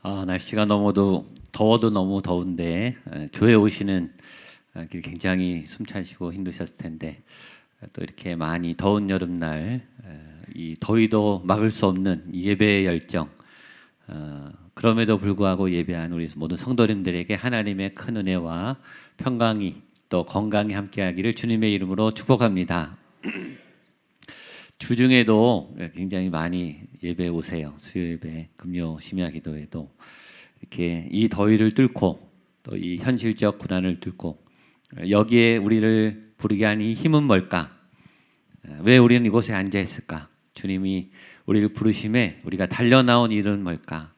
날씨가 더워도 너무 더운데 교회 오시는 길 굉장히 숨차시고 힘드셨을 텐데 또 이렇게 많이 더운 여름날 이 더위도 막을 수 없는 이 예배의 열정, 그럼에도 불구하고 예배한 우리 모든 성도님들에게 하나님의 큰 은혜와 평강이 또 건강이 함께하기를 주님의 이름으로 축복합니다. 주중에도 굉장히 많이 예배 오세요. 수요 예배, 금요 심야 기도에도 이렇게 이 더위를 뚫고 또 이 현실적 고난을 뚫고 여기에 우리를 부르게 한 이 힘은 뭘까? 왜 우리는 이곳에 앉아 있을까? 주님이 우리를 부르심에 우리가 달려나온 일은 뭘까?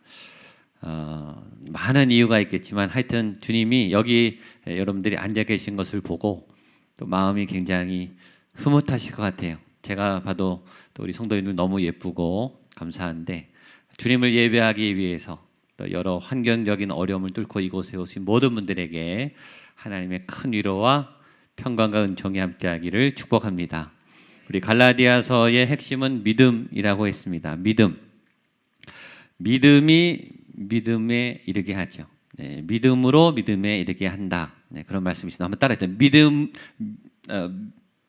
많은 이유가 있겠지만 하여튼 주님이 여기 여러분들이 앉아 계신 것을 보고 또 마음이 굉장히 흐뭇하실 것 같아요. 제가 봐도 또 우리 성도님들 너무 예쁘고 감사한데 주님을 예배하기 위해서 또 여러 환경적인 어려움을 뚫고 이곳에 오신 모든 분들에게 하나님의 큰 위로와 평강과 은총이 함께하기를 축복합니다. 우리 갈라디아서의 핵심은 믿음이라고 했습니다. 믿음이 믿음에 이르게 하죠. 네, 믿음으로 믿음에 이르게 한다. 네, 그런 말씀이시죠. 한번 따라해요.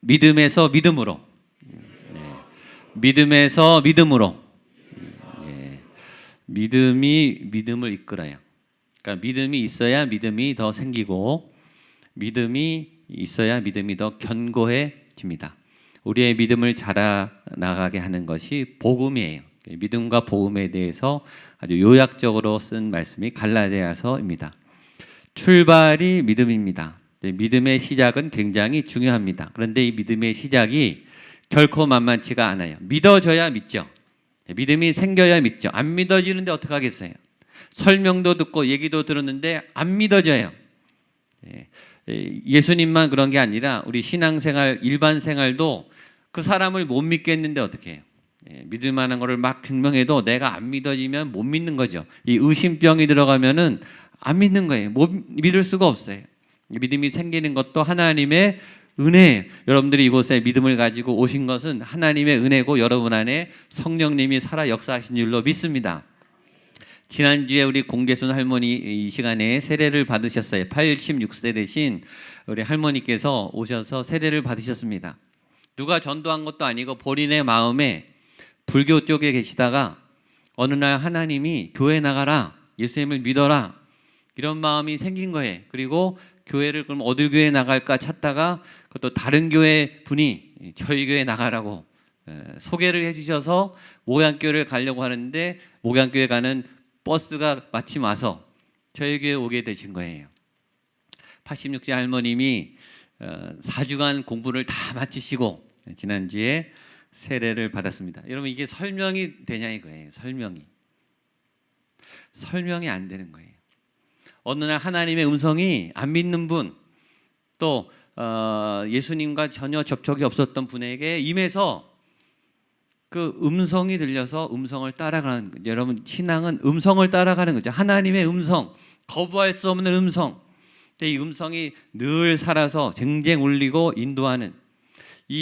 믿음에서 믿음으로. 믿음에서 믿음으로. 믿음이 믿음을 이끌어요. 그러니까 믿음이 있어야 믿음이 더 생기고 믿음이 있어야 믿음이 더 견고해집니다. 우리의 믿음을 자라나가게 하는 것이 복음이에요. 믿음과 복음에 대해서 아주 요약적으로 쓴 말씀이 갈라디아서입니다. 출발이 믿음입니다. 믿음의 시작은 굉장히 중요합니다. 그런데 이 믿음의 시작이 결코 만만치가 않아요. 믿어져야 믿죠. 믿음이 생겨야 믿죠. 안 믿어지는데 어떡하겠어요? 설명도 듣고 얘기도 들었는데 안 믿어져요. 예수님만 그런 게 아니라 우리 신앙생활, 일반 생활도 그 사람을 못 믿겠는데 어떻게 해요? 믿을 만한 거를 막 증명해도 내가 안 믿어지면 못 믿는 거죠. 이 의심병이 들어가면은 안 믿는 거예요. 못 믿을 수가 없어요. 믿음이 생기는 것도 하나님의 은혜예요. 여러분들이 이곳에 믿음을 가지고 오신 것은 하나님의 은혜고 여러분 안에 성령님이 살아 역사하신 줄로 믿습니다. 지난주에 우리 공계순 할머니 이 시간에 세례를 받으셨어요. 86세 되신 우리 할머니께서 오셔서 세례를 받으셨습니다. 누가 전도한 것도 아니고 본인의 마음에 불교 쪽에 계시다가 어느 날 하나님이 교회 나가라, 예수님을 믿어라 이런 마음이 생긴 거예요. 그리고 교회를 그럼 어디 교회 나갈까 찾다가 그것도 다른 교회 분이 저희 교회 나가라고 소개를 해주셔서 목양교회를 가려고 하는데 목양교회 가는 버스가 마침 와서 저희 교회에 오게 되신 거예요. 86세 할머님이 4주간 공부를 다 마치시고 지난주에 세례를 받았습니다. 여러분 이게 설명이 되냐 이거예요. 설명이 안 되는 거예요. 어느 날 하나님의 음성이 안 믿는 분, 또 예수님과 전혀 접촉이 없었던 분에게 임해서 그 음성이 들려서 음성을 따라가는 거죠. 여러분 신앙은 음성을 따라가는 거죠. 하나님의 음성, 거부할 수 없는 음성. 이 음성이 늘 살아서 쟁쟁 울리고 인도하는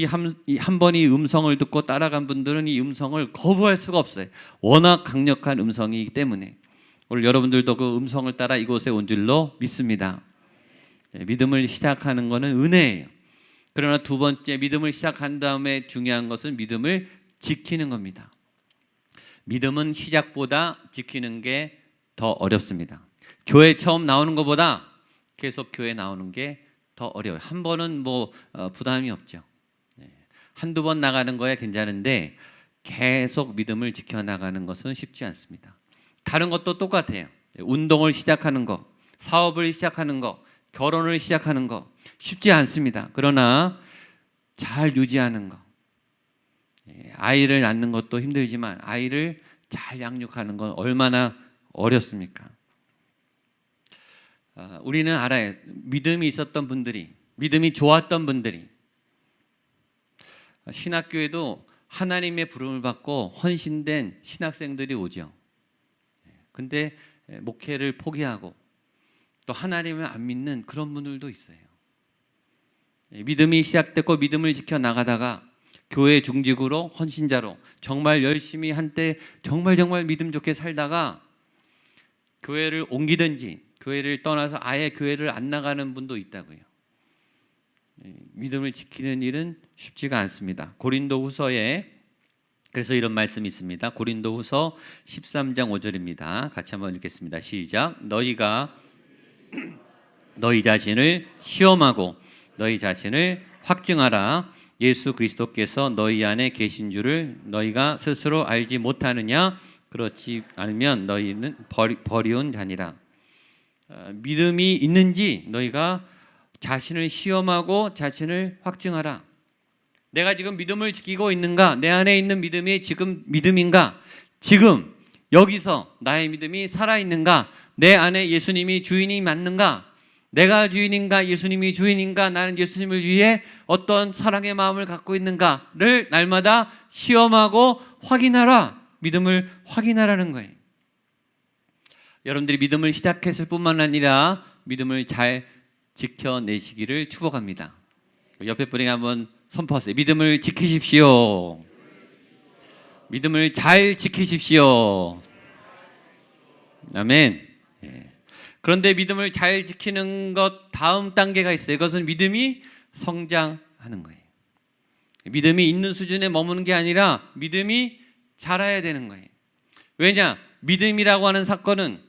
한 번 이 음성을 듣고 따라간 분들은 이 음성을 거부할 수가 없어요. 워낙 강력한 음성이기 때문에. 오늘 여러분들도 그 음성을 따라 이곳에 온 줄로 믿습니다. 믿음을 시작하는 것은 은혜예요. 그러나 두 번째 믿음을 시작한 다음에 중요한 것은 믿음을 지키는 겁니다. 믿음은 시작보다 지키는 게 더 어렵습니다. 교회 처음 나오는 것보다 계속 교회 나오는 게 더 어려워요. 한 번은 부담이 없죠. 한두 번 나가는 거야 괜찮은데 계속 믿음을 지켜나가는 것은 쉽지 않습니다. 다른 것도 똑같아요. 운동을 시작하는 거, 사업을 시작하는 거, 결혼을 시작하는 거 쉽지 않습니다. 그러나 잘 유지하는 거, 아이를 낳는 것도 힘들지만 아이를 잘 양육하는 건 얼마나 어렵습니까? 우리는 알아요. 믿음이 있었던 분들이, 믿음이 좋았던 분들이 신학교에도 하나님의 부름을 받고 헌신된 신학생들이 오죠. 근데 목회를 포기하고 또 하나님을 안 믿는 그런 분들도 있어요. 믿음이 시작됐고 믿음을 지켜나가다가 교회 중직으로 헌신자로 정말 열심히 한때 정말 믿음 좋게 살다가 교회를 옮기든지 교회를 떠나서 아예 교회를 안 나가는 분도 있다고요. 믿음을 지키는 일은 쉽지가 않습니다. 고린도후서에 그래서 이런 말씀이 있습니다. 고린도후서 13장 5절입니다. 같이 한번 읽겠습니다. 시작. 너희가 너희 자신을 시험하고 너희 자신을 확증하라. 예수 그리스도께서 너희 안에 계신 줄을 너희가 스스로 알지 못하느냐? 그렇지 않으면 너희는 버리운 자니라. 믿음이 있는지 너희가 자신을 시험하고 자신을 확증하라. 내가 지금 믿음을 지키고 있는가? 내 안에 있는 믿음이 지금 믿음인가? 지금 여기서 나의 믿음이 살아있는가? 내 안에 예수님이 주인이 맞는가? 내가 주인인가? 예수님이 주인인가? 나는 예수님을 위해 어떤 사랑의 마음을 갖고 있는가를 날마다 시험하고 확인하라. 믿음을 확인하라는 거예요. 여러분들이 믿음을 시작했을 뿐만 아니라 믿음을 잘 지켜내시기를 축복합니다. 옆에 분에게 한번 선포하세요. 믿음을 지키십시오. 믿음을 잘 지키십시오. 아멘. 그런데 믿음을 잘 지키는 것 다음 단계가 있어요. 그것은 믿음이 성장하는 거예요. 믿음이 있는 수준에 머무는 게 아니라 믿음이 자라야 되는 거예요. 왜냐? 믿음이라고 하는 사건은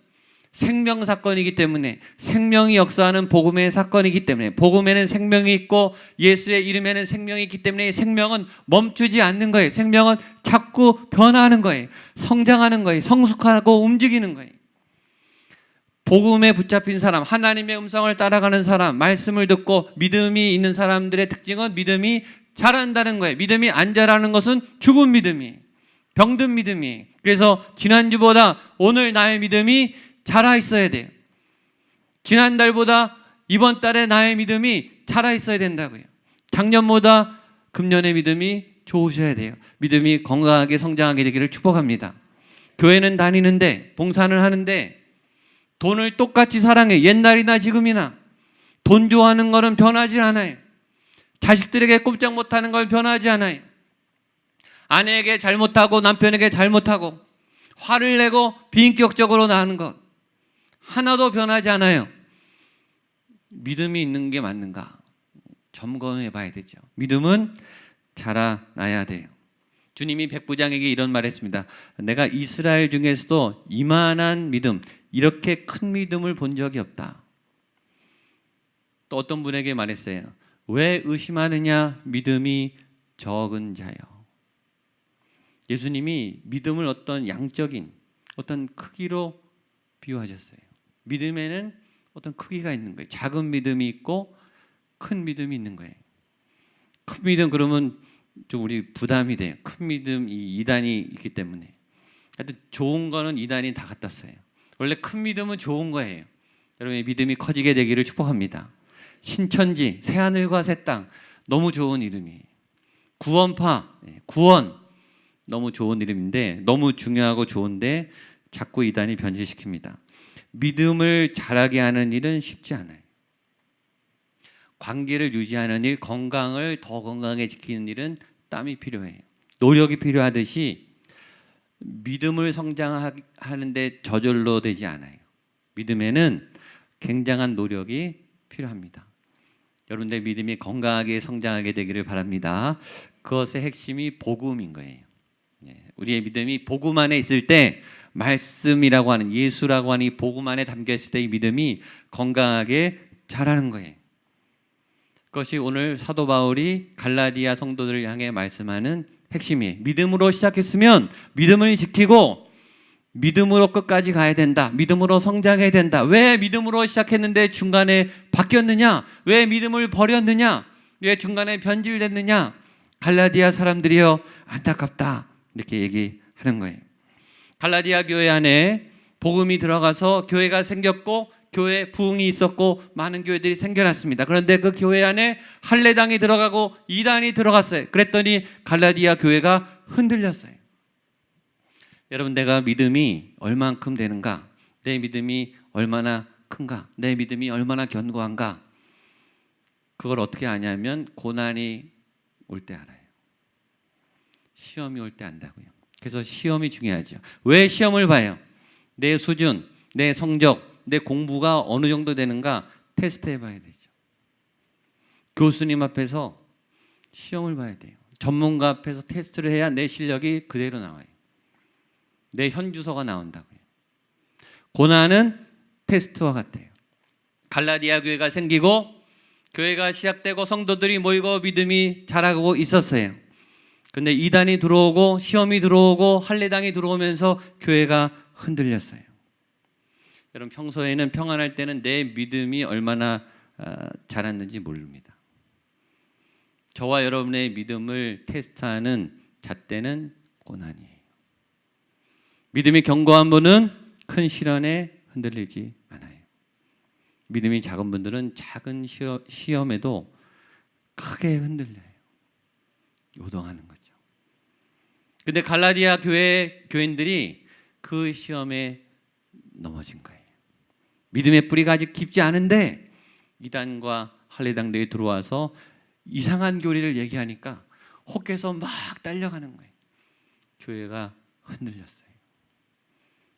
생명 사건이기 때문에, 생명이 역사하는 복음의 사건이기 때문에, 복음에는 생명이 있고 예수의 이름에는 생명이 있기 때문에 생명은 멈추지 않는 거예요. 생명은 자꾸 변화하는 거예요. 성장하는 거예요. 성숙하고 움직이는 거예요. 복음에 붙잡힌 사람, 하나님의 음성을 따라가는 사람, 말씀을 듣고 믿음이 있는 사람들의 특징은 믿음이 자란다는 거예요. 믿음이 안 자라는 것은 죽은 믿음이에요. 병든 믿음이에요. 그래서 지난주보다 오늘 나의 믿음이 자라 있어야 돼요. 지난달보다 이번 달에 나의 믿음이 자라 있어야 된다고요. 작년보다 금년의 믿음이 좋으셔야 돼요. 믿음이 건강하게 성장하게 되기를 축복합니다. 교회는 다니는데, 봉사는 하는데 돈을 똑같이 사랑해. 옛날이나 지금이나 돈 좋아하는 거는 변하지 않아요. 자식들에게 꼼짝 못하는 걸 변하지 않아요. 아내에게 잘못하고 남편에게 잘못하고 화를 내고 비인격적으로 나가는 것 하나도 변하지 않아요. 믿음이 있는 게 맞는가? 점검해 봐야 되죠. 믿음은 자라나야 돼요. 주님이 백부장에게 이런 말 했습니다. 내가 이스라엘 중에서도 이만한 믿음, 이렇게 큰 믿음을 본 적이 없다. 또 어떤 분에게 말했어요. 왜 의심하느냐? 믿음이 적은 자요. 예수님이 믿음을 어떤 양적인 어떤 크기로 비유하셨어요. 믿음에는 어떤 크기가 있는 거예요. 작은 믿음이 있고 큰 믿음이 있는 거예요. 큰 믿음 그러면 좀 우리 부담이 돼요. 큰 믿음 이 2단이 있기 때문에. 하여튼 좋은 거는 2단이 다 갖다 써요. 원래 큰 믿음은 좋은 거예요. 여러분의 믿음이 커지게 되기를 축복합니다. 신천지, 새하늘과 새 땅 너무 좋은 이름이에요. 구원파, 구원 너무 좋은 이름인데 너무 중요하고 좋은데 자꾸 2단이 변질시킵니다. 믿음을 자라게 하는 일은 쉽지 않아요. 관계를 유지하는 일, 건강을 더 건강하게 지키는 일은 땀이 필요해요. 노력이 필요하듯이 믿음을 성장하는데 저절로 되지 않아요. 믿음에는 굉장한 노력이 필요합니다. 여러분들 믿음이 건강하게 성장하게 되기를 바랍니다. 그것의 핵심이 복음인 거예요. 우리의 믿음이 복음 안에 있을 때, 말씀이라고 하는 예수라고 하는 이 복음 안에 담겨 있을 때 이 믿음이 건강하게 자라는 거예요. 그것이 오늘 사도 바울이 갈라디아 성도들을 향해 말씀하는 핵심이에요. 믿음으로 시작했으면 믿음을 지키고 믿음으로 끝까지 가야 된다. 믿음으로 성장해야 된다. 왜 믿음으로 시작했는데 중간에 바뀌었느냐? 왜 믿음을 버렸느냐? 왜 중간에 변질됐느냐? 갈라디아 사람들이여 안타깝다. 이렇게 얘기하는 거예요. 갈라디아 교회 안에 복음이 들어가서 교회가 생겼고 교회 부흥이 있었고 많은 교회들이 생겨났습니다. 그런데 그 교회 안에 할례당이 들어가고 이단이 들어갔어요. 그랬더니 갈라디아 교회가 흔들렸어요. 여러분, 내가 믿음이 얼만큼 되는가? 내 믿음이 얼마나 큰가? 내 믿음이 얼마나 견고한가? 그걸 어떻게 아냐면 고난이 올 때 알아요. 시험이 올 때 안다고요. 그래서 시험이 중요하죠. 왜 시험을 봐요? 내 수준, 내 성적, 내 공부가 어느 정도 되는가 테스트 해봐야 되죠. 교수님 앞에서 시험을 봐야 돼요. 전문가 앞에서 테스트를 해야 내 실력이 그대로 나와요. 내 현주소가 나온다고요. 고난은 테스트와 같아요. 갈라디아 교회가 생기고 교회가 시작되고 성도들이 모이고 믿음이 자라고 있었어요. 그런데 이단이 들어오고 시험이 들어오고 할례당이 들어오면서 교회가 흔들렸어요. 여러분, 평소에는 평안할 때는 내 믿음이 얼마나 자랐는지 모릅니다. 저와 여러분의 믿음을 테스트하는 잣대는 고난이에요. 믿음이 견고한 분은 큰 시련에 흔들리지 않아요. 믿음이 작은 분들은 작은 시험에도 크게 흔들려요. 요동하는 거죠. 근데 갈라디아 교인들이 그 시험에 넘어진 거예요. 믿음의 뿌리가 아직 깊지 않은데 이단과 할례당들이 들어와서 이상한 교리를 얘기하니까 혹해서 막 달려가는 거예요. 교회가 흔들렸어요.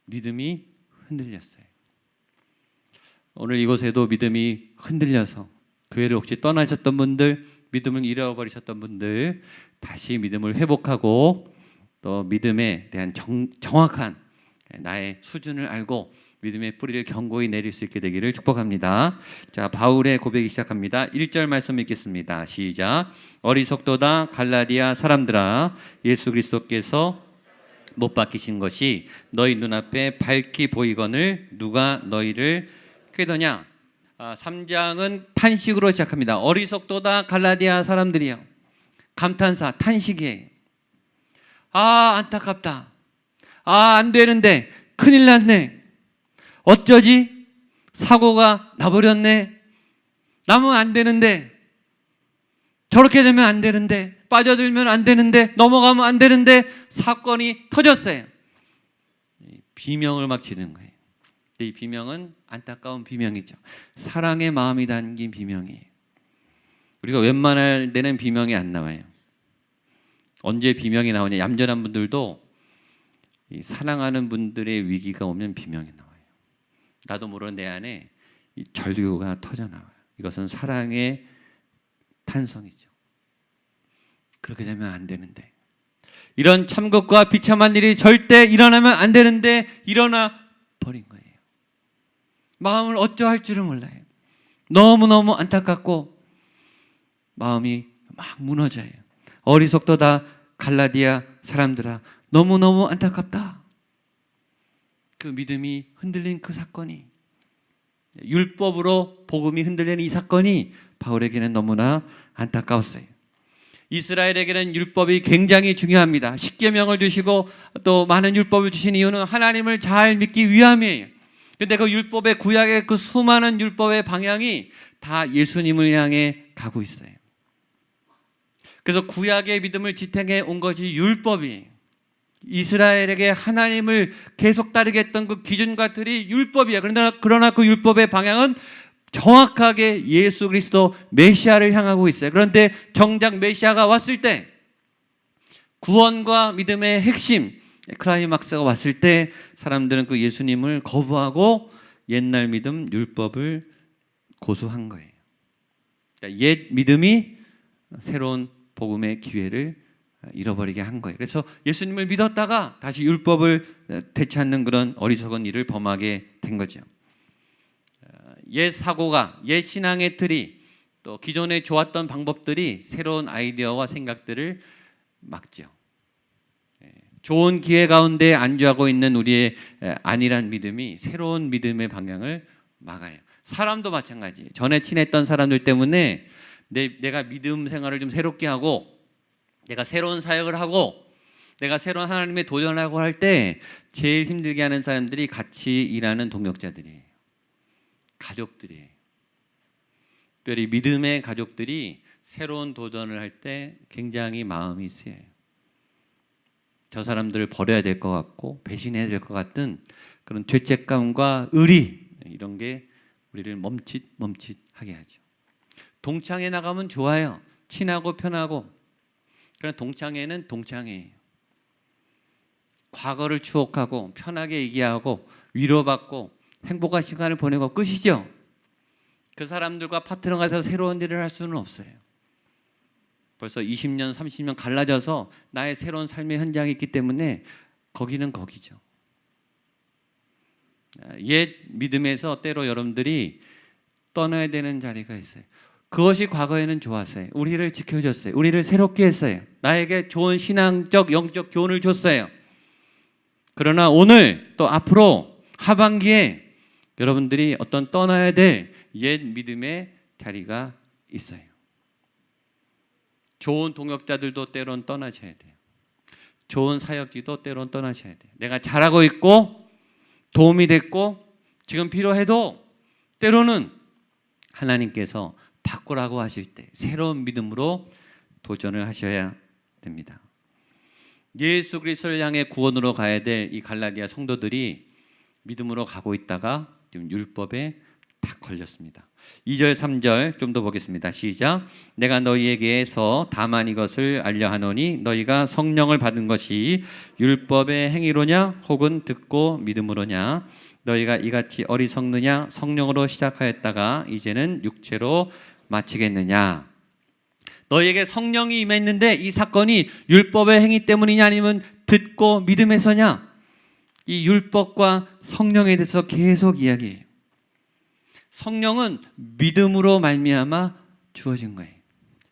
믿음이 흔들렸어요. 오늘 이곳에도 믿음이 흔들려서 교회를 혹시 떠나셨던 분들, 믿음을 잃어버리셨던 분들, 다시 믿음을 회복하고 또 믿음에 대한 정확한 나의 수준을 알고 믿음의 뿌리를 견고히 내릴 수 있게 되기를 축복합니다. 자, 바울의 고백이 시작합니다. 1절 말씀 읽겠습니다. 시작. 어리석도다 갈라디아 사람들아, 예수 그리스도께서 못 박히신 것이 너희 눈앞에 밝히 보이거늘 누가 너희를 꾀더냐. 3장은 탄식으로 시작합니다. 어리석도다 갈라디아 사람들이요. 감탄사, 탄식이에요. 안타깝다. 안 되는데, 큰일 났네. 어쩌지? 사고가 나버렸네. 나면 안 되는데, 저렇게 되면 안 되는데, 빠져들면 안 되는데, 넘어가면 안 되는데, 사건이 터졌어요. 비명을 막 지르는 거예요. 이 비명은 안타까운 비명이죠. 사랑의 마음이 담긴 비명이에요. 우리가 웬만할 때는 비명이 안 나와요. 언제 비명이 나오냐? 얌전한 분들도 이 사랑하는 분들의 위기가 오면 비명이 나와요. 나도 모르는 내 안에 이 절규가 터져 나와요. 이것은 사랑의 탄성이죠. 그렇게 되면 안 되는데, 이런 참극과 비참한 일이 절대 일어나면 안 되는데 일어나 버린 거예요. 마음을 어쩌할 줄을 몰라요. 너무너무 안타깝고 마음이 막 무너져요. 어리석도다 갈라디아 사람들아, 너무너무 안타깝다. 그 믿음이 흔들린 그 사건이, 율법으로 복음이 흔들리는 이 사건이 바울에게는 너무나 안타까웠어요. 이스라엘에게는 율법이 굉장히 중요합니다. 십계명을 주시고 또 많은 율법을 주신 이유는 하나님을 잘 믿기 위함이에요. 근데 그 율법의, 구약의 그 수많은 율법의 방향이 다 예수님을 향해 가고 있어요. 그래서 구약의 믿음을 지탱해 온 것이 율법이에요. 이스라엘에게 하나님을 계속 따르게 했던 그 기준과 틀이 율법이에요. 그러나 그 율법의 방향은 정확하게 예수 그리스도 메시아를 향하고 있어요. 그런데 정작 메시아가 왔을 때, 구원과 믿음의 핵심 클라이막스가 왔을 때 사람들은 그 예수님을 거부하고 옛날 믿음 율법을 고수한 거예요. 그러니까 옛 믿음이 새로운 복음의 기회를 잃어버리게 한 거예요. 그래서 예수님을 믿었다가 다시 율법을 되찾는 그런 어리석은 일을 범하게 된 거죠. 옛 사고가, 옛 신앙의 틀이, 또 기존에 좋았던 방법들이 새로운 아이디어와 생각들을 막죠. 좋은 기회 가운데 안주하고 있는 우리의 안일한 믿음이 새로운 믿음의 방향을 막아요. 사람도 마찬가지예요. 전에 친했던 사람들 때문에 내가 믿음 생활을 좀 새롭게 하고, 내가 새로운 사역을 하고, 내가 새로운 하나님의 도전을 하고 할 때 제일 힘들게 하는 사람들이 같이 일하는 동역자들이에요. 가족들이에요. 특별히 믿음의 가족들이 새로운 도전을 할 때 굉장히 마음이 쓰여요. 저 사람들을 버려야 될 것 같고 배신해야 될 것 같은 그런 죄책감과 의리, 이런 게 우리를 멈칫하게 하죠. 동창회 나가면 좋아요. 친하고 편하고. 그러나 동창회는 동창회예요. 과거를 추억하고 편하게 얘기하고 위로받고 행복한 시간을 보내고 끝이죠. 그 사람들과 파트너가 돼서 새로운 일을 할 수는 없어요. 벌써 20년, 30년 갈라져서 나의 새로운 삶의 현장이 있기 때문에 거기는 거기죠. 옛 믿음에서 때로 여러분들이 떠나야 되는 자리가 있어요. 그것이 과거에는 좋았어요. 우리를 지켜줬어요. 우리를 새롭게 했어요. 나에게 좋은 신앙적, 영적 교훈을 줬어요. 그러나 오늘 또 앞으로 하반기에 여러분들이 어떤 떠나야 될 옛 믿음의 자리가 있어요. 좋은 동역자들도 때론 떠나셔야 돼요. 좋은 사역지도 때론 떠나셔야 돼요. 내가 잘하고 있고 도움이 됐고 지금 필요해도 때로는 하나님께서 바꾸라고 하실 때 새로운 믿음으로 도전을 하셔야 됩니다. 예수 그리스도를 향해 구원으로 가야 될 이 갈라디아 성도들이 믿음으로 가고 있다가 지금 율법에 딱 걸렸습니다. 2절 3절 좀 더 보겠습니다. 시작. 내가 너희에게서 다만 이것을 알려 하노니 너희가 성령을 받은 것이 율법의 행위로냐 혹은 듣고 믿음으로냐 너희가 이같이 어리석느냐 성령으로 시작하였다가 이제는 육체로 마치겠느냐. 너희에게 성령이 임했는데 이 사건이 율법의 행위 때문이냐 아니면 듣고 믿음에서냐. 이 율법과 성령에 대해서 계속 이야기해요. 성령은 믿음으로 말미암아 주어진 거예요.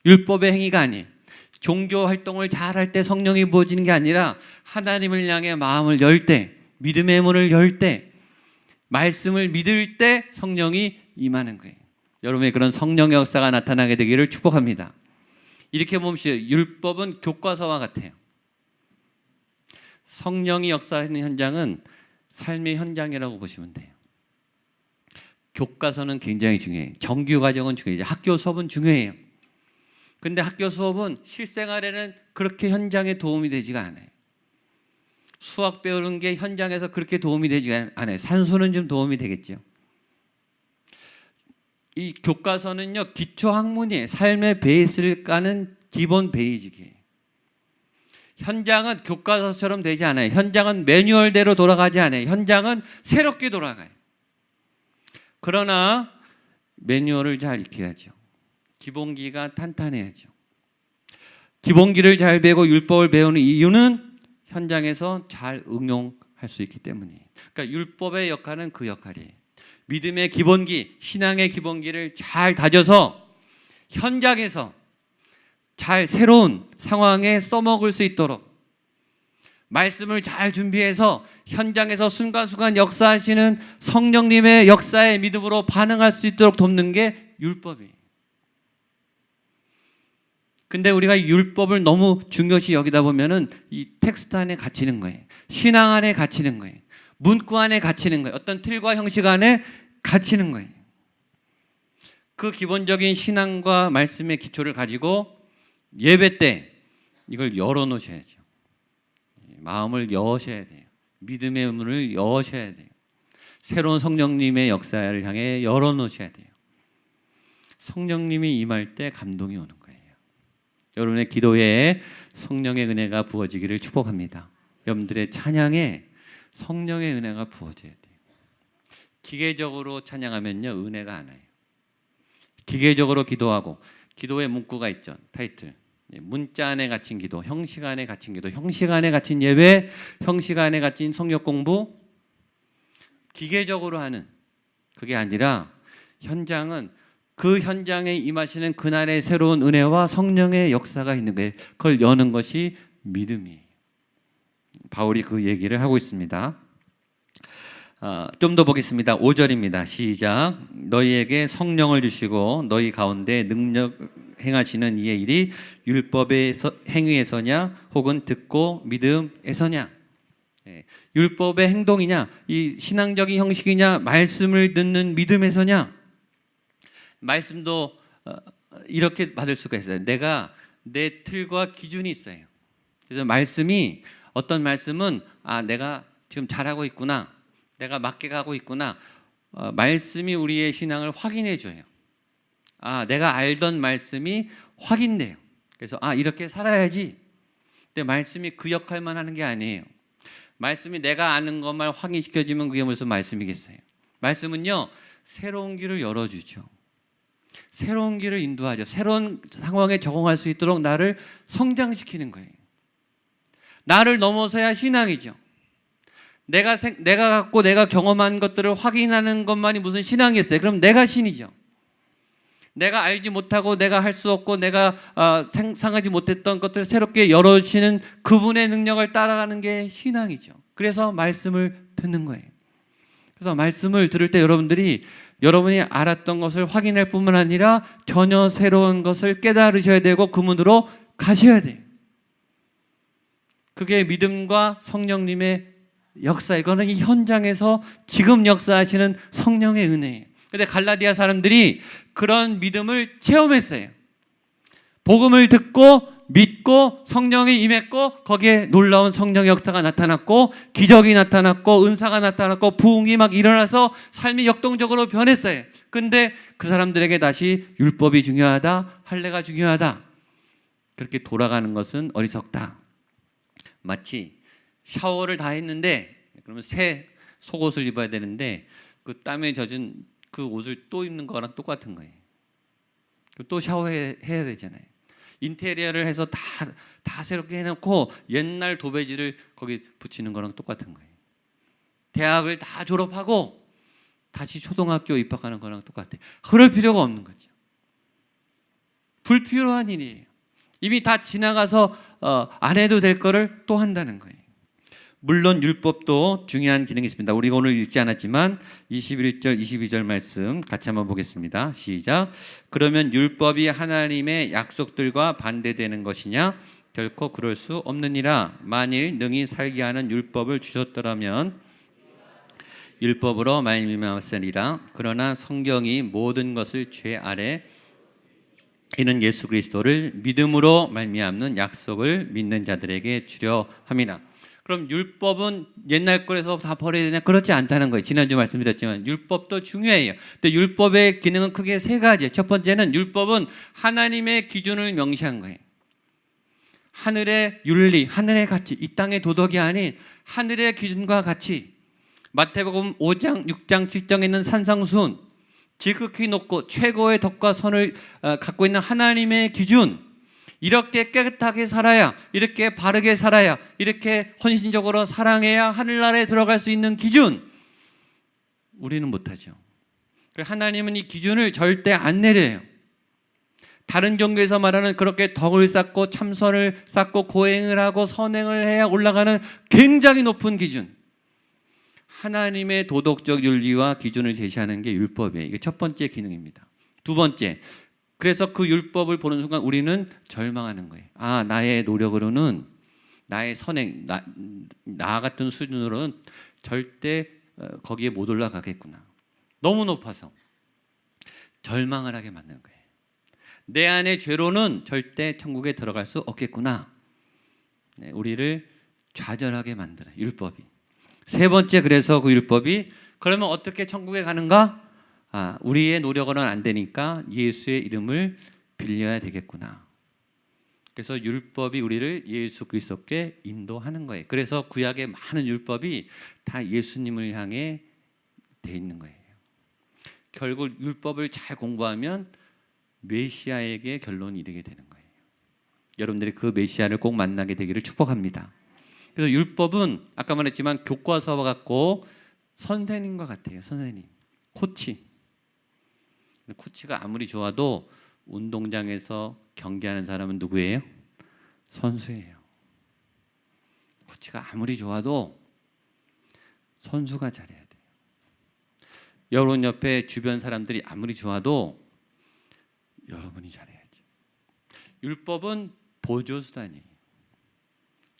율법의 행위가 아니에요. 종교 활동을 잘할 때 성령이 부어지는 게 아니라 하나님을 향해 마음을 열 때, 믿음의 문을 열 때, 말씀을 믿을 때 성령이 임하는 거예요. 여러분의 그런 성령의 역사가 나타나게 되기를 축복합니다. 이렇게 봅시다. 율법은 교과서와 같아요. 성령이 역사하는 현장은 삶의 현장이라고 보시면 돼요. 교과서는 굉장히 중요해요. 정규 과정은 중요해요. 학교 수업은 중요해요. 근데 학교 수업은 실생활에는 그렇게 현장에 도움이 되지가 않아요. 수학 배우는 게 현장에서 그렇게 도움이 되지가 않아요. 산수는 좀 도움이 되겠죠. 이 교과서는요, 기초 학문이에요. 삶의 베이스를 까는 기본 베이직이에요. 현장은 교과서처럼 되지 않아요. 현장은 매뉴얼대로 돌아가지 않아요. 현장은 새롭게 돌아가요. 그러나 매뉴얼을 잘 익혀야죠. 기본기가 탄탄해야죠. 기본기를 잘 배우고 율법을 배우는 이유는 현장에서 잘 응용할 수 있기 때문이에요. 그러니까 율법의 역할은 그 역할이에요. 믿음의 기본기, 신앙의 기본기를 잘 다져서 현장에서 잘 새로운 상황에 써먹을 수 있도록 말씀을 잘 준비해서 현장에서 순간순간 역사하시는 성령님의 역사의 믿음으로 반응할 수 있도록 돕는 게 율법이에요. 근데 우리가 율법을 너무 중요시 여기다 보면은 이 텍스트 안에 갇히는 거예요. 신앙 안에 갇히는 거예요. 문구 안에 갇히는 거예요. 어떤 틀과 형식 안에 갇히는 거예요. 그 기본적인 신앙과 말씀의 기초를 가지고 예배 때 이걸 열어놓으셔야죠. 마음을 여셔야 돼요. 믿음의 문을 여셔야 돼요. 새로운 성령님의 역사를 향해 열어놓으셔야 돼요. 성령님이 임할 때 감동이 오는 거예요. 여러분의 기도에 성령의 은혜가 부어지기를 축복합니다. 여러분들의 찬양에 성령의 은혜가 부어져야 돼요. 기계적으로 찬양하면요, 은혜가 안 와요. 기계적으로 기도하고 기도의 문구가 있죠. 타이틀. 문자 안에 갇힌 기도, 형식 안에 갇힌 기도, 형식 안에 갇힌 예배, 형식 안에 갇힌 성경 공부, 기계적으로 하는 그게 아니라 현장은 그 현장에 임하시는 그날의 새로운 은혜와 성령의 역사가 있는 거예요. 그걸 여는 것이 믿음이에요. 바울이 그 얘기를 하고 있습니다. 좀 더 보겠습니다. 5절입니다. 시작. 너희에게 성령을 주시고 너희 가운데 능력 행하시는 이의 일이 율법의 행위에서냐 혹은 듣고 믿음에서냐. 율법의 행동이냐 이 신앙적인 형식이냐 말씀을 듣는 믿음에서냐. 말씀도 이렇게 받을 수가 있어요. 내가 내 틀과 기준이 있어요. 그래서 말씀이 어떤 말씀은 내가 지금 잘하고 있구나. 내가 맞게 가고 있구나. 말씀이 우리의 신앙을 확인해 줘요. 내가 알던 말씀이 확인돼요. 그래서 이렇게 살아야지. 근데 말씀이 그 역할만 하는 게 아니에요. 말씀이 내가 아는 것만 확인시켜주면 그게 무슨 말씀이겠어요. 말씀은요, 새로운 길을 열어주죠. 새로운 길을 인도하죠. 새로운 상황에 적응할 수 있도록 나를 성장시키는 거예요. 나를 넘어서야 신앙이죠. 내가 갖고 내가 경험한 것들을 확인하는 것만이 무슨 신앙이겠어요? 그럼 내가 신이죠. 내가 알지 못하고 내가 할 수 없고 내가 상상하지 못했던 것들을 새롭게 열어주시는 그분의 능력을 따라가는 게 신앙이죠. 그래서 말씀을 듣는 거예요. 그래서 말씀을 들을 때 여러분이 알았던 것을 확인할 뿐만 아니라 전혀 새로운 것을 깨달으셔야 되고 그 문으로 가셔야 돼요. 그게 믿음과 성령님의 역사, 이거는 이 현장에서 지금 역사하시는 성령의 은혜예요. 근데 갈라디아 사람들이 그런 믿음을 체험했어요. 복음을 듣고 믿고 성령이 임했고 거기에 놀라운 성령의 역사가 나타났고 기적이 나타났고 은사가 나타났고 부흥이 막 일어나서 삶이 역동적으로 변했어요. 근데 그 사람들에게 다시 율법이 중요하다, 할례가 중요하다, 그렇게 돌아가는 것은 어리석다. 마치 샤워를 다 했는데 그러면 새 속옷을 입어야 되는데 그 땀에 젖은 그 옷을 또 입는 거랑 똑같은 거예요. 또 샤워해야 되잖아요. 인테리어를 해서 다 새롭게 해놓고 옛날 도배지를 거기 붙이는 거랑 똑같은 거예요. 대학을 다 졸업하고 다시 초등학교 입학하는 거랑 똑같아요. 그럴 필요가 없는 거죠. 불필요한 일이에요. 이미 다 지나가서 안 해도 될 거를 또 한다는 거예요. 물론 율법도 중요한 기능이 있습니다. 우리가 오늘 읽지 않았지만 21절, 22절 말씀 같이 한번 보겠습니다. 시작. 그러면 율법이 하나님의 약속들과 반대되는 것이냐? 결코 그럴 수 없느니라. 만일 능히 살게 하는 율법을 주셨더라면 율법으로 말미암았으리라. 그러나 성경이 모든 것을 죄 아래 이는 예수 그리스도를 믿음으로 말미암는 약속을 믿는 자들에게 주려 함이라. 그럼 율법은 옛날 거에서 다 버려야 되냐? 그렇지 않다는 거예요. 지난주 말씀드렸지만 율법도 중요해요. 근데 율법의 기능은 크게 세 가지예요. 첫 번째는 율법은 하나님의 기준을 명시한 거예요. 하늘의 윤리, 하늘의 가치, 이 땅의 도덕이 아닌 하늘의 기준과 가치. 마태복음 5장, 6장, 7장에 있는 산상수훈, 지극히 높고 최고의 덕과 선을 갖고 있는 하나님의 기준, 이렇게 깨끗하게 살아야, 이렇게 바르게 살아야, 이렇게 헌신적으로 사랑해야 하늘나라에 들어갈 수 있는 기준, 우리는 못하죠. 하나님은 이 기준을 절대 안 내려요. 다른 종교에서 말하는 그렇게 덕을 쌓고 참선을 쌓고 고행을 하고 선행을 해야 올라가는 굉장히 높은 기준, 하나님의 도덕적 윤리와 기준을 제시하는 게 율법이에요. 이게 첫 번째 기능입니다. 두 번째, 그래서 그 율법을 보는 순간 우리는 절망하는 거예요. 아, 나의 노력으로는, 나의 선행, 나 같은 수준으로는 절대 거기에 못 올라가겠구나. 너무 높아서 절망을 하게 만드는 거예요. 내 안의 죄로는 절대 천국에 들어갈 수 없겠구나. 네, 우리를 좌절하게 만드는 율법이. 세 번째, 그래서 그 율법이 그러면 어떻게 천국에 가는가? 우리의 노력으로는 안 되니까 예수의 이름을 빌려야 되겠구나. 그래서 율법이 우리를 예수 그리스도께 인도하는 거예요. 그래서 구약의 많은 율법이 다 예수님을 향해 돼 있는 거예요. 결국 율법을 잘 공부하면 메시아에게 결론이 이르게 되는 거예요. 여러분들이 그 메시아를 꼭 만나게 되기를 축복합니다. 그래서 율법은 아까 말했지만 교과서와 같고 선생님과 같아요. 선생님, 코치가 아무리 좋아도 운동장에서 경기하는 사람은 누구예요? 선수예요. 코치가 아무리 좋아도 선수가 잘해야 돼요. 여러분 옆에 주변 사람들이 아무리 좋아도 여러분이 잘해야지. 율법은 보조수단이에요.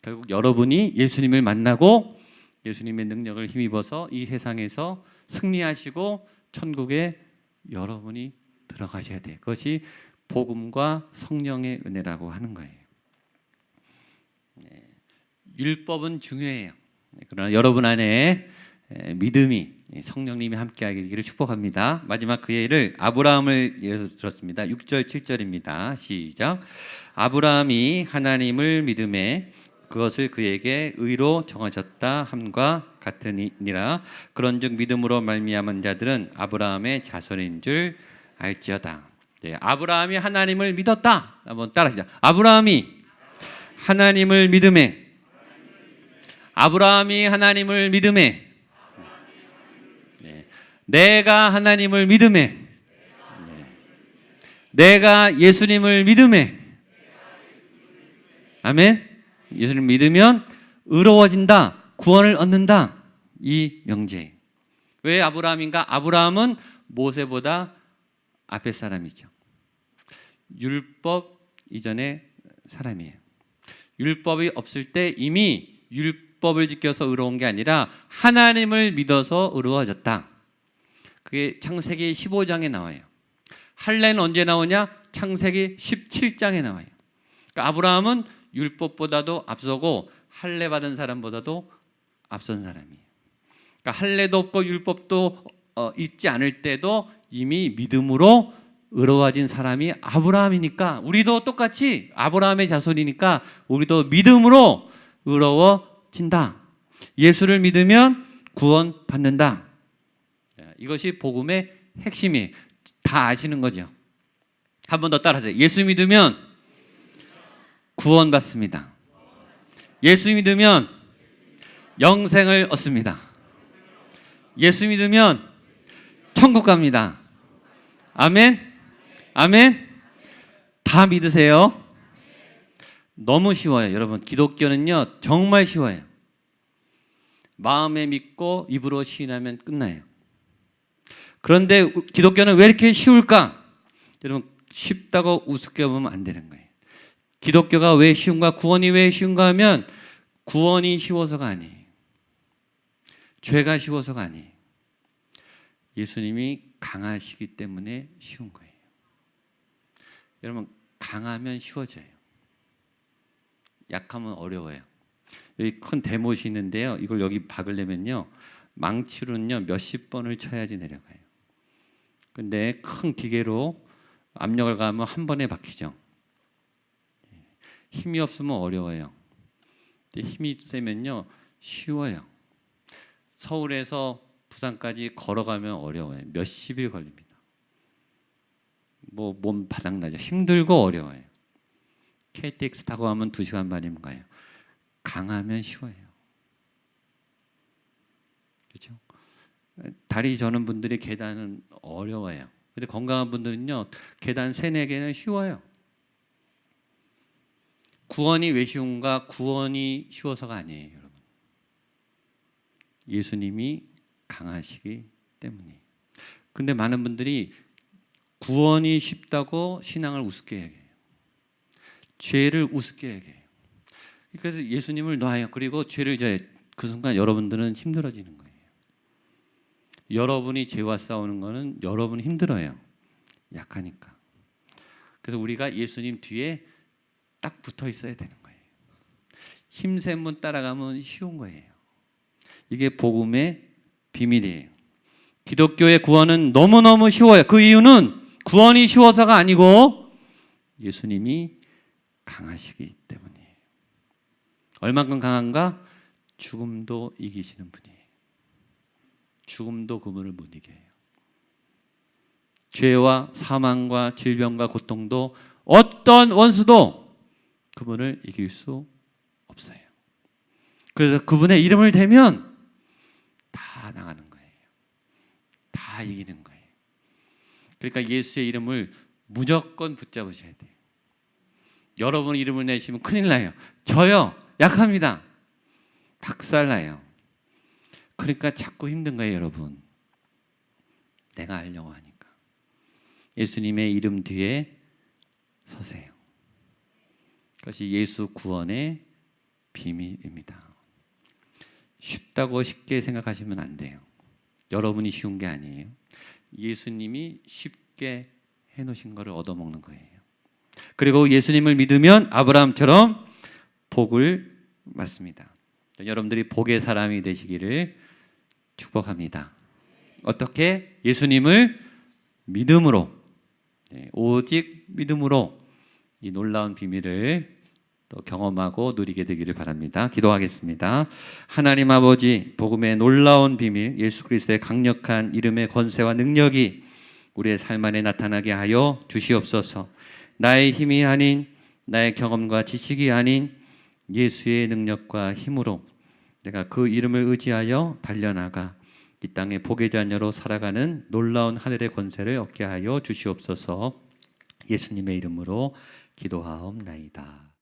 결국 여러분이 예수님을 만나고 예수님의 능력을 힘입어서 이 세상에서 승리하시고 천국에 여러분이 들어가셔야 돼요. 그것이 복음과 성령의 은혜라고 하는 거예요. 율법은 중요해요. 그러나 여러분 안에 믿음이, 성령님이 함께하게 되기를 축복합니다. 마지막 그 예를 아브라함을 예로 들었습니다. 6절 7절입니다. 시작. 아브라함이 하나님을 믿음에 그것을 그에게 의로 정하셨다 함과 같으니라. 그런즉 믿음으로 말미암은 자들은 아브라함의 자손인 줄 알지어다. 네, 아브라함이 하나님을 믿었다. 한번 따라하시죠. 아브라함이 하나님을 믿음에, 아브라함이 하나님을 믿음에, 네, 내가 하나님을 믿음에, 네, 내가 예수님을 믿음에, 아멘. 예수님 믿으면 의로워진다, 구원을 얻는다. 이 명제. 왜 아브라함인가? 아브라함은 모세보다 앞에 사람이죠. 율법 이전의 사람이에요. 율법이 없을 때 이미 율법을 지켜서 의로운 게 아니라 하나님을 믿어서 의로워졌다. 그게 창세기 15장에 나와요. 할례는 언제 나오냐? 창세기 17장에 나와요. 그러니까 아브라함은 율법보다도 앞서고 할례 받은 사람보다도 앞선 사람이에요. 그러니까 할례도 없고 율법도 있지 않을 때도 이미 믿음으로 의로워진 사람이 아브라함이니까 우리도 똑같이 아브라함의 자손이니까 우리도 믿음으로 의로워진다. 예수를 믿으면 구원받는다. 이것이 복음의 핵심이에요. 다 아시는 거죠. 한 번 더 따라하세요. 예수 믿으면 구원받습니다. 예수 믿으면 영생을 얻습니다. 예수 믿으면 천국 갑니다. 아멘. 아멘. 다 믿으세요. 너무 쉬워요. 여러분, 기독교는요 정말 쉬워요. 마음에 믿고 입으로 시인하면 끝나요. 그런데 기독교는 왜 이렇게 쉬울까? 여러분, 쉽다고 우습게 보면 안 되는 거예요. 기독교가 왜 쉬운가? 구원이 왜 쉬운가 하면 구원이 쉬워서가 아니에요. 죄가 쉬워서가 아니에요. 예수님이 강하시기 때문에 쉬운 거예요. 여러분, 강하면 쉬워져요. 약하면 어려워요. 여기 큰 대못이 있는데요. 이걸 여기 박으려면요, 망치로는요 몇십 번을 쳐야지 내려가요. 근데 큰 기계로 압력을 가하면 한 번에 박히죠. 힘이 없으면 어려워요. 근데 힘이 세면요 쉬워요. 서울에서 부산까지 걸어가면 어려워요. 몇십일 걸립니다. 뭐 몸 바닥나죠. 힘들고 어려워요. KTX 타고 가면 2시간 반이면 가요. 강하면 쉬워요. 그렇죠? 다리 저는 분들이 계단은 어려워요. 근데 건강한 분들은요 계단 3-4개는 쉬워요. 구원이 왜 쉬운가? 구원이 쉬워서가 아니에요, 여러분. 예수님이 강하시기 때문이에요. 근데 많은 분들이 구원이 쉽다고 신앙을 우습게 얘기해요. 죄를 우습게 얘기해요. 그래서 예수님을 놔요. 그리고 죄를 져요. 그 순간 여러분들은 힘들어지는 거예요. 여러분이 죄와 싸우는 거는 여러분이 힘들어요. 약하니까. 그래서 우리가 예수님 뒤에 딱 붙어 있어야 되는 거예요. 힘센 분 따라가면 쉬운 거예요. 이게 복음의 비밀이에요. 기독교의 구원은 너무너무 쉬워요. 그 이유는 구원이 쉬워서가 아니고 예수님이 강하시기 때문이에요. 얼만큼 강한가? 죽음도 이기시는 분이에요. 죽음도 그분을 못 이겨요. 죄와 사망과 질병과 고통도 어떤 원수도 그분을 이길 수 없어요. 그래서 그분의 이름을 대면 다 나가는 거예요. 다 이기는 거예요. 그러니까 예수의 이름을 무조건 붙잡으셔야 돼요. 여러분 이름을 내시면 큰일 나요. 저요 약합니다. 박살나요. 그러니까 자꾸 힘든 거예요, 여러분. 내가 하려고 하니까. 예수님의 이름 뒤에 서세요. 그것이 예수 구원의 비밀입니다. 쉽다고 쉽게 생각하시면 안 돼요. 여러분이 쉬운 게 아니에요. 예수님이 쉽게 해놓으신 것을 얻어먹는 거예요. 그리고 예수님을 믿으면 아브라함처럼 복을 받습니다. 여러분들이 복의 사람이 되시기를 축복합니다. 어떻게? 예수님을 믿음으로, 오직 믿음으로 이 놀라운 비밀을 또 경험하고 누리게 되기를 바랍니다. 기도하겠습니다. 하나님 아버지, 복음의 놀라운 비밀, 예수 그리스도의 강력한 이름의 권세와 능력이 우리의 삶 안에 나타나게 하여 주시옵소서. 나의 힘이 아닌, 나의 경험과 지식이 아닌 예수의 능력과 힘으로 내가 그 이름을 의지하여 달려나가 이 땅의 복의 자녀로 살아가는 놀라운 하늘의 권세를 얻게 하여 주시옵소서. 예수님의 이름으로 기도하옵나이다.